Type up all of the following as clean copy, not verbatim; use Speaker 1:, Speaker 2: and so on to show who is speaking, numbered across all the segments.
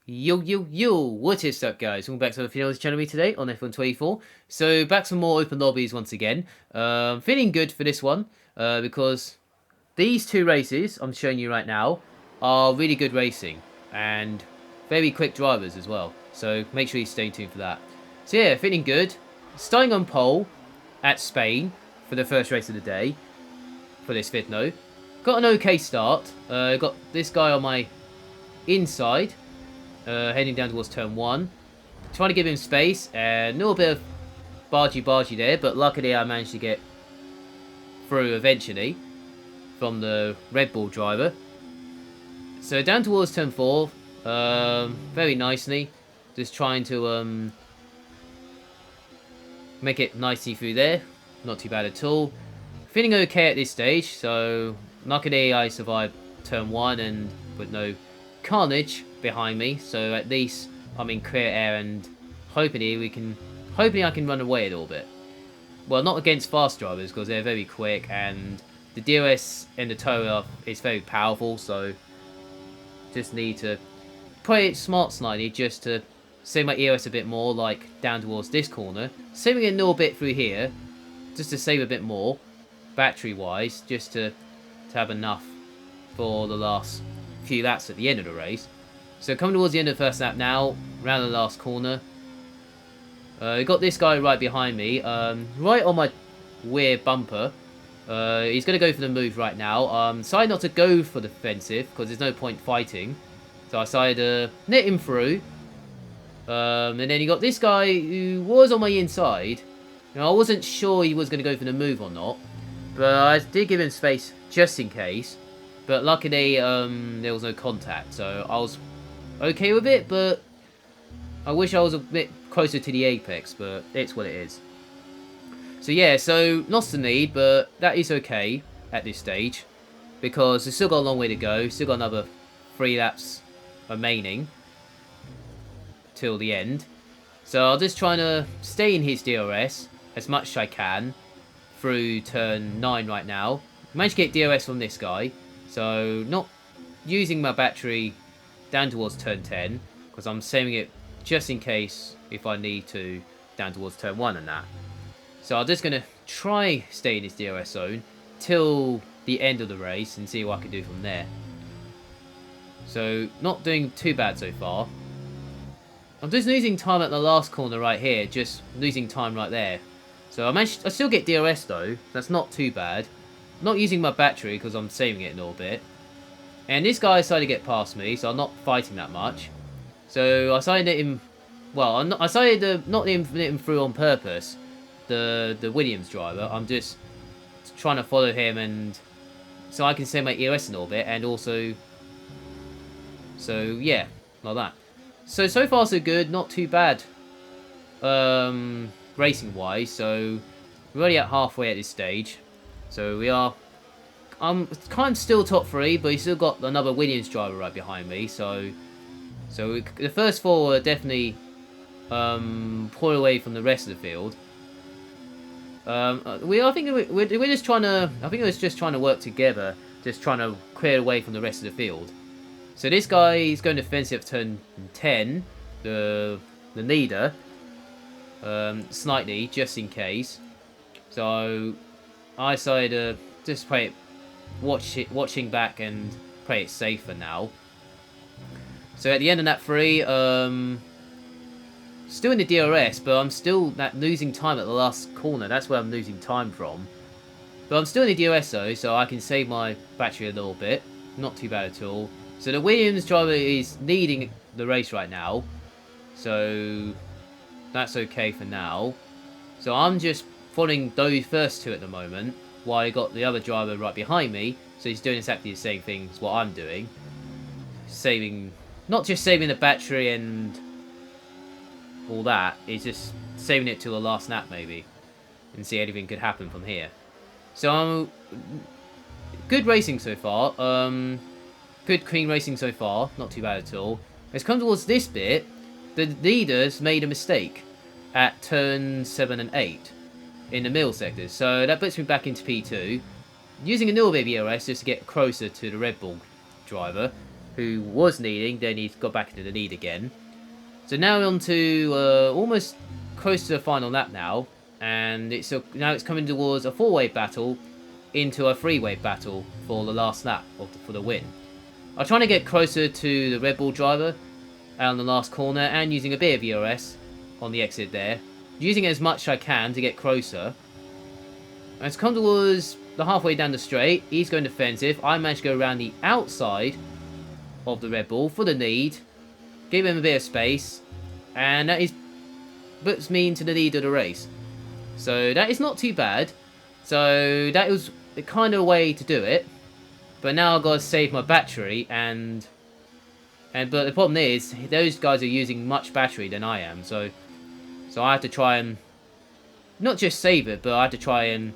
Speaker 1: Yo, what is up, guys? Welcome back to the video channel today on F124. So, back to more open lobbies once again. Feeling good for this one, because these two races I'm showing you right now are really good racing, and very quick drivers as well. So, make sure you stay tuned for that. So yeah, feeling good. Starting on pole at Spain for the first race of the day, for this Fitno. Got an okay start. Got this guy on my inside. Heading down towards turn 1. Trying to give him space. A little bit of bargy there, but luckily I managed to get through eventually from the Red Bull driver. So down towards turn 4, very nicely. Just trying to make it nicely through there. Not too bad at all. Feeling okay at this stage, so luckily I survived turn 1 and with no carnage behind me, so at least I'm in clear air, and hopefully I can run away a little bit. Well, not against fast drivers because they're very quick, and the DRS in the tow is very powerful, so just need to play it smart slightly just to save my EOS a bit more, like down towards this corner, saving a little bit through here just to save a bit more battery wise, just to have enough for the last few laps at the end of the race. So coming towards the end of the first lap now, around the last corner. Got this guy right behind me, right on my rear bumper. He's going to go for the move right now. Decided not to go for the defensive because there's no point fighting. So I decided to net him through. And then you got this guy who was on my inside. Now, I wasn't sure he was going to go for the move or not, but I did give him space just in case. But luckily, there was no contact, so I was okay with it, but I wish I was a bit closer to the apex, but it's what it is. So yeah, so lost the lead, but that is okay at this stage, because we've still got a long way to go, still got another 3 laps remaining till the end. So I'm just trying to stay in his DRS as much as I can through turn 9 right now. Managed to get DRS from this guy, so not using my battery down towards turn 10, because I'm saving it just in case if I need to down towards turn 1 and that. So I'm just going to try stay in this DRS zone till the end of the race and see what I can do from there. So not doing too bad so far. I'm just losing time at the last corner right here, just losing time right there. So I still get DRS though, that's not too bad. Not using my battery because I'm saving it a little bit. And this guy decided to get past me, so I'm not fighting that much. So I decided to let him... Well, I decided to not let him through on purpose, the Williams driver. I'm just trying to follow him, and so I can save my EOS a little bit, and also... So, yeah, like that. So far so good, not too bad. Racing-wise, so we're already at halfway at this stage. So we are... I'm kind of still top 3, but he's still got another Williams driver right behind me. So the first 4 were definitely pulled away from the rest of the field. I think we're just trying to... I think it was just trying to work together, just trying to clear away from the rest of the field. So this guy is going defensive turn 10, the leader, slightly just in case. So I decided to just play it, watching back and play it safe for now. So at the end of that 3, still in the DRS, but I'm still losing time at the last corner. That's where I'm losing time from. But I'm still in the DRS though, so I can save my battery a little bit. Not too bad at all. So the Williams driver is leading the race right now. So that's okay for now. So I'm just following those first 2 at the moment, while I got the other driver right behind me. So he's doing exactly the same thing as what I'm doing. Not just saving the battery and all that, he's just saving it to the last lap maybe. And see anything could happen from here. So good racing so far. Good clean racing so far, not too bad at all. Let's come towards this bit. The leaders made a mistake at turn 7 and 8 in the middle sectors, so that puts me back into P2. Using a little bit of EOS just to get closer to the Red Bull driver.
Speaker 2: who was leading, then he's got back into the lead again. So now we're on to almost close to the final lap now, and now it's coming towards a 4-way battle into a 3-way battle for the last lap for the win. I'm trying to get closer to the Red Bull driver on the last corner and using a bit of ERS on the exit there, using it as much as I can to get closer. And it's come towards the halfway down the straight. He's going defensive. I managed to go around the outside of the Red Bull for the lead, give him a bit of space, and that puts me into the lead of the race. So that is not too bad. So that was the kind of way to do it. But now I've got to save my battery, but the problem is those guys are using much battery than I am. So I have to try and not just save it, but I have to try and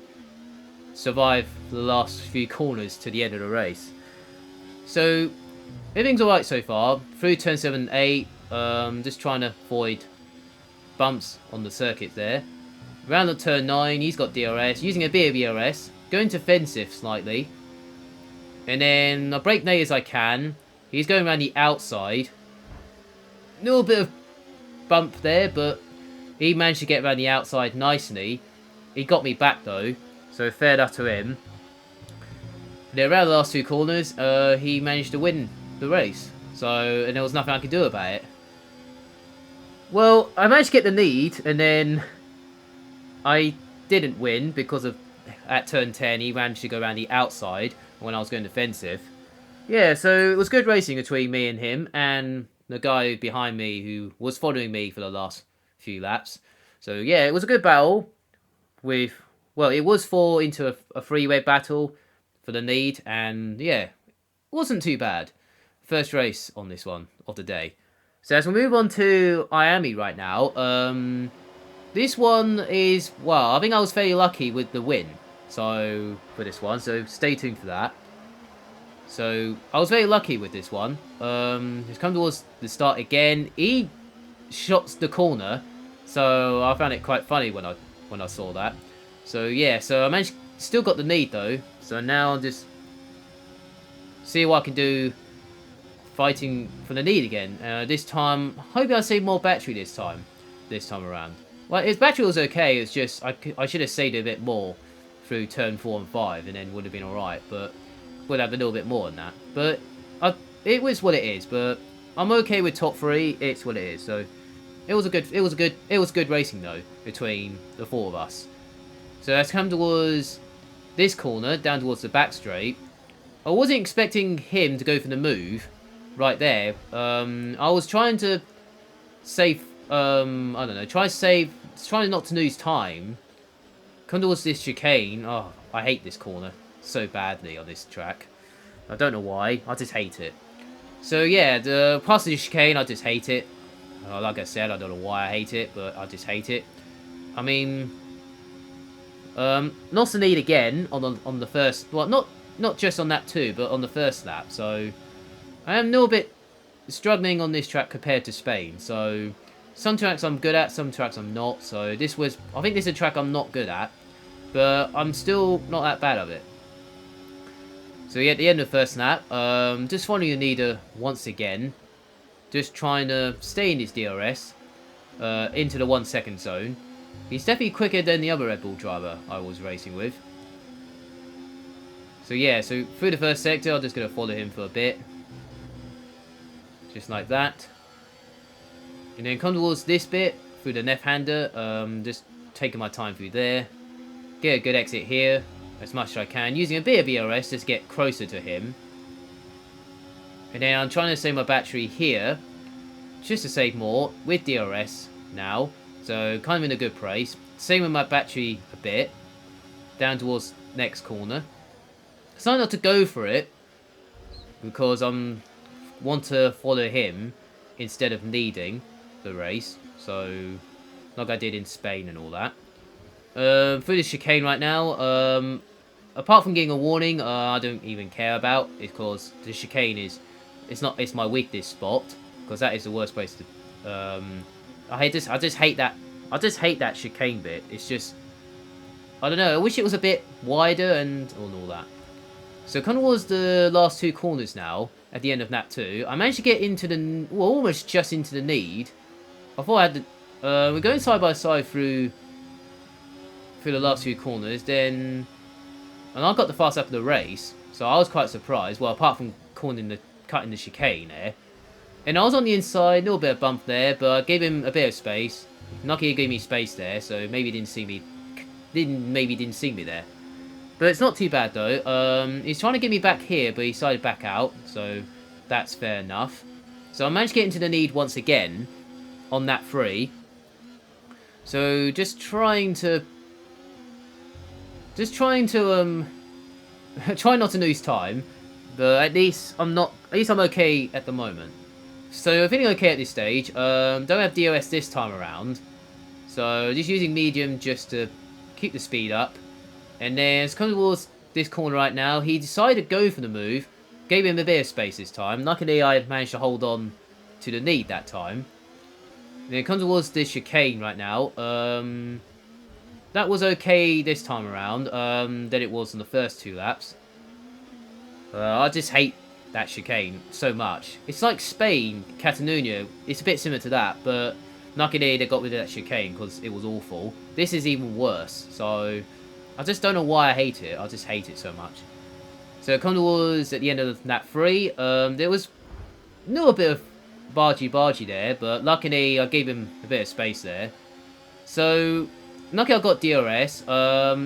Speaker 2: survive the last few corners to the end of the race. So everything's alright so far. Through turn 7 and 8, just trying to avoid bumps on the circuit there. Round at turn 9, he's got DRS, using a bit of ERS, going defensive slightly. And then I brake late as I can. He's going around the outside. A little bit of bump there, but he managed to get around the outside nicely. He got me back though, so fair enough to him. Then around the last 2 corners, he managed to win the race. And there was nothing I could do about it. Well, I managed to get the lead, and then I didn't win because at turn 10 he managed to go around the outside when I was going defensive. Yeah, so it was good racing between me and him, and the guy behind me who was following me for the last few laps. So yeah, it was a good battle. It was into a 3-way battle for the lead, and yeah, it wasn't too bad. First race on this one of the day. So as we move on to Miami right now, this one is, I think I was fairly lucky with the win. So for this one, so stay tuned for that. So I was very lucky with this one. He's come towards the start again. He shots the corner, so I found it quite funny when I saw that. So yeah, so I still got the lead though. So now I'll just see what I can do fighting for the lead again. This time, hoping I save more battery this time around. Well, his battery was okay. It's just I should have saved it a bit more through turn 4 and 5, and then would have been alright. But would have a little bit more than that. But it was what it is. But I'm okay with top 3. It's what it is. So it was good racing though between the 4 of us. So let's come towards this corner down towards the back straight. I wasn't expecting him to go for the move right there. I was trying to save. I don't know. Trying not to lose time. Come towards this chicane. Oh, I hate this corner so badly on this track. I don't know why. I just hate it. So yeah, past the chicane, I just hate it. Like I said, I don't know why I hate it, but I just hate it. I mean, lost the lead again on the first. Well, not just on lap 2, but on the first lap. So I am a little bit struggling on this track compared to Spain. So some tracks I'm good at, some tracks I'm not. So I think this is a track I'm not good at, but I'm still not that bad of it. So yeah, at the end of the first lap, just following the leader once again. Just trying to stay in his DRS into the 1 second zone. He's definitely quicker than the other Red Bull driver I was racing with. So yeah, so through the first sector, I'm just going to follow him for a bit. Just like that. And then come towards this bit, through the left-hander, just taking my time through there. Get a good exit here, as much as I can, using a bit of ERS just to get closer to him. And then I'm trying to save my battery here, just to save more, with DRS now. So kind of in a good place. Same with my battery a bit, down towards next corner. Decided not to go for it, because I want to follow him instead of leading the race. So, like I did in Spain and all that. Through the chicane right now, apart from getting a warning, I don't even care about, because the chicane it's my weakest spot, because that is the worst place to. I just hate that chicane bit. It's just, I don't know. I wish it was a bit wider and all that. So kind of was the last two corners now, at the end of lap 2. I managed to get into the, well, almost just into the lead. I thought I had the, we're going side by side through the last few corners, then, and I got the fast lap of the race, so I was quite surprised, well, apart from cutting the chicane there. And I was on the inside, a little bit of bump there, but I gave him a bit of space. Lucky he gave me space there, so maybe he didn't see me, maybe didn't see me there. But it's not too bad though. He's trying to get me back here, but he decided back out, so that's fair enough. So I managed to get into the lead once again on that 3. So just trying to try not to lose time, but at least I'm okay at the moment. So I'm feeling okay at this stage. Don't have DOS this time around, so just using medium just to keep the speed up. And then it's coming towards this corner right now. He decided to go for the move. Gave him a bit of space this time. Luckily, I managed to hold on to the lead that time. And then it comes towards this chicane right now. That was okay this time around than it was in the first 2 laps. I just hate that chicane so much. It's like Spain, Catalonia. It's a bit similar to that, but luckily they got rid of that chicane because it was awful. This is even worse, so I just don't know why I hate it. I just hate it so much. So it was at the end of lap 3. There was a little bit of bargy there, but luckily I gave him a bit of space there. So luckily I got DRS.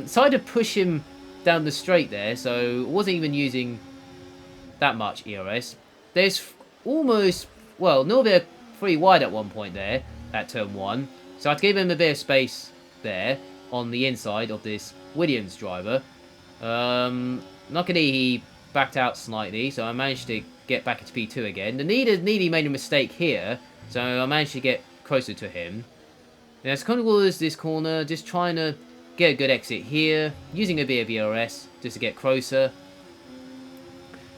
Speaker 2: Decided to push him down the straight there, so wasn't even using that much ERS. There's almost, well, a little bit of free wide at one point there at turn 1. So I had to give him a bit of space there on the inside of this Williams driver. Luckily he backed out slightly, so I managed to get back into P2 again. The leader nearly made a mistake here, so I managed to get closer to him. And as kind of was this corner, just trying to get a good exit here, using a bit of ERS just to get closer.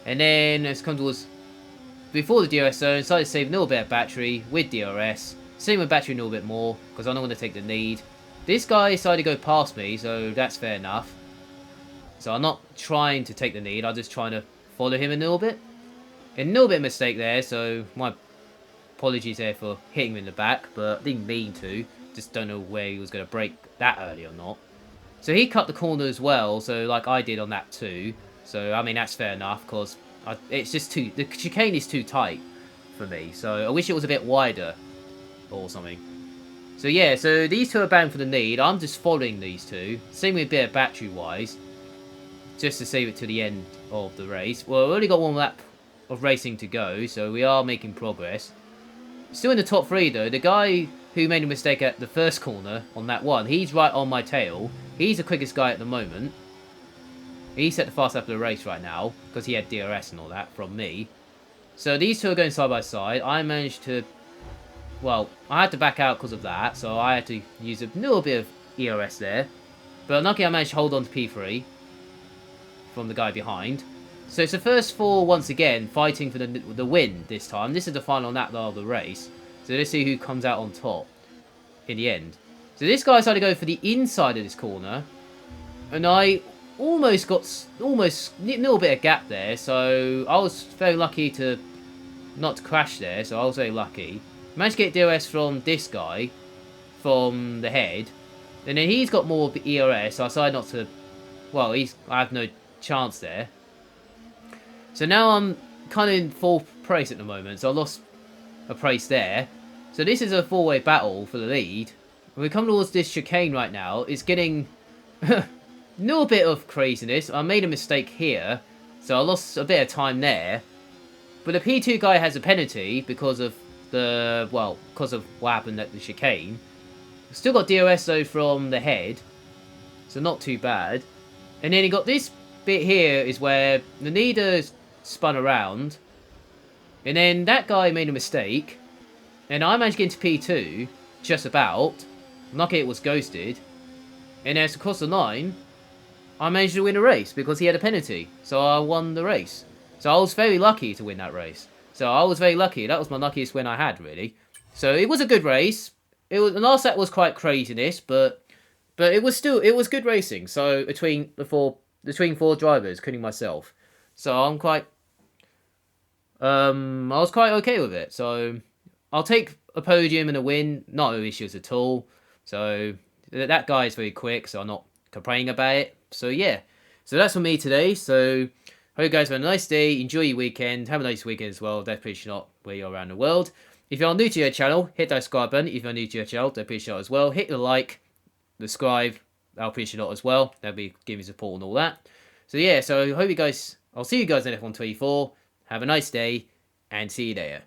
Speaker 2: And then as kind of was before the DRS zone, decided to save a little bit of battery with DRS. Same with battery a little bit more, because I don't want to take the lead. This guy decided to go past me, so that's fair enough. So I'm not trying to take the lead, I'm just trying to follow him a little bit. And a little bit of mistake there, so my apologies there for hitting him in the back, but I didn't mean to. Just don't know where he was going to brake that early or not. So he cut the corner as well, so like I did on that too. So I mean that's fair enough, because it's just the chicane is too tight for me. So I wish it was a bit wider or something. So yeah, so these two are bound for the lead. I'm just following these two. Same with a bit of battery wise, just to save it to the end of the race. Well, we've only got 1 lap of racing to go, so we are making progress. Still in the top 3 though. The guy who made a mistake at the first corner on that one, he's right on my tail. He's the quickest guy at the moment. He set the fast lap of the race right now, because he had DRS and all that from me. So these two are going side by side. I managed to, well, I had to back out because of that, so I had to use a little bit of ERS there. But luckily I managed to hold on to P3 from the guy behind. So it's the first 4 once again fighting for the win this time. This is the final lap of the race. So let's see who comes out on top in the end. So this guy decided to go for the inside of this corner. And I almost got a little bit of gap there. So I was very lucky to not crash there. So I was very lucky. Managed to get DRS from this guy from the head. And then he's got more ERS. So I decided not to, well, I have no chance there. So now I'm kind of in 4th place at the moment. So I lost a place there. So this is a 4-way battle for the lead. When we come towards this chicane right now, it's getting a little bit of craziness. I made a mistake here, so I lost a bit of time there. But the P2 guy has a penalty because of because of what happened at the chicane. Still got DRS though from the head, so not too bad. And then he got this bit here is where the leader spun around, and then that guy made a mistake. And I managed to get into P2, just about. Lucky it was ghosted. And as across the line, I managed to win a race because he had a penalty. So I won the race. So I was very lucky to win that race. So I was very lucky. That was my luckiest win I had, really. So it was a good race. The last lap was quite craziness, but it was good racing. So between 4 drivers, including myself. So I'm quite I was quite okay with it. So I'll take a podium and a win, no issues at all. So that guy is very quick, so I'm not complaining about it. So yeah, so that's for me today. So hope you guys have a nice day, enjoy your weekend, have a nice weekend as well. That's pretty not where you're around the world. If you're new to your channel, hit that subscribe button. If you're new to your channel, that's pretty as well. Hit the like, subscribe, I'll appreciate it as well. That'll be giving support and all that. So yeah, so I hope you guys, I'll see you guys in F124. Have a nice day, and see you there.